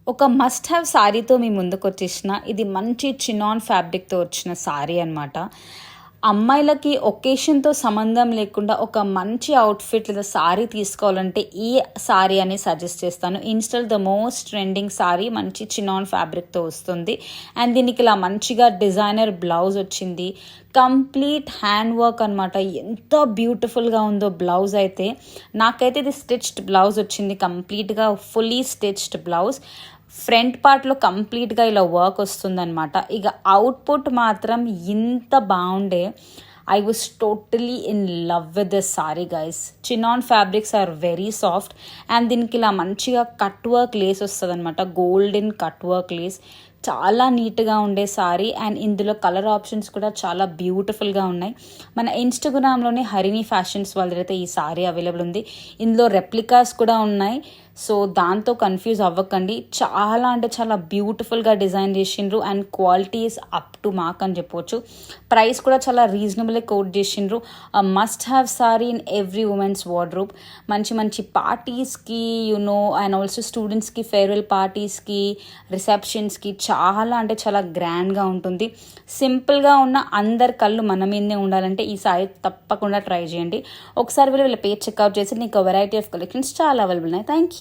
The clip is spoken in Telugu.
ఒక మస్ట్ హ్యావ్ శారీతో మీ ముందుకొచ్చేసిన ఇది మంచి చినాన్ ఫ్యాబ్రిక్‌తో వచ్చిన శారీ అనమాట. అమ్మాయిలకి ఒకేషన్‌తో సంబంధం లేకుండా ఒక మంచి అవుట్‌ఫిట్ లేదా శారీ తీసుకోవాలంటే ఈ శారీ అని సజెస్ట్ చేస్తాను. ఇన్‌స్టాలో ద మోస్ట్ ట్రెండింగ్ శారీ మంచి చినాన్ ఫ్యాబ్రిక్‌తో వస్తుంది. అండ్ దీనికి ఇలా మంచిగా డిజైనర్ బ్లౌజ్ వచ్చింది. కంప్లీట్ హ్యాండ్ వర్క్ అనమాట. ఎంత బ్యూటిఫుల్‌గా ఉందో బ్లౌజ్ అయితే. నాకైతే ఇది స్టిచ్డ్ బ్లౌజ్ వచ్చింది. కంప్లీట్‌గా ఫుల్లీ స్టిచ్డ్ బ్లౌజ్. ఫ్రంట్ పార్ట్లో కంప్లీట్గా ఇలా వర్క్ వస్తుందన్నమాట. ఇక అవుట్పుట్ మాత్రం ఇంత బాగుండే. I was totally in love with this sari guys. Chinon fabrics are very soft and దీనికి ఇలా మంచిగా కట్ వర్క్ లేస్ వస్తుంది అనమాట. గోల్డెన్ కట్ వర్క్ లేస్ చాలా నీట్గా ఉండే సారీ. అండ్ ఇందులో కలర్ ఆప్షన్స్ కూడా చాలా బ్యూటిఫుల్గా ఉన్నాయి. మన ఇన్స్టాగ్రామ్లోనే హరిణి ఫ్యాషన్స్ వాళ్ళ దగ్గర ఈ సారీ అవైలబుల్ ఉంది. ఇందులో రెప్లికాస్ కూడా ఉన్నాయి. సో దాంతో కన్ఫ్యూజ్ అవ్వకండి. చాలా అంటే చాలా బ్యూటిఫుల్గా డిజైన్ చేసిండ్రు and quality is up to mark అని చెప్పవచ్చు. ప్రైస్ కూడా చాలా రీజనబుల్గా కోట్ చేసిండ్రు. Must have sorry in every women's wardrobe. మంచి మంచి పార్టీస్కి అండ్ ఆల్సో స్టూడెంట్స్కి ఫేర్వెల్ పార్టీస్కి రిసెప్షన్స్కి చాలా అంటే చాలా గ్రాండ్గా ఉంటుంది. సింపుల్గా ఉన్న అందరి కళ్ళు మన మీదే ఉండాలంటే ఈ సారీ తప్పకుండా ట్రై చేయండి. ఒకసారి వీళ్ళ పేజ్ చెక్అవుట్ చేసి నీకు వెరైటీ ఆఫ్ కలెక్షన్స్ చాలా అవైలబుల్ ఉన్నాయి. Thank you.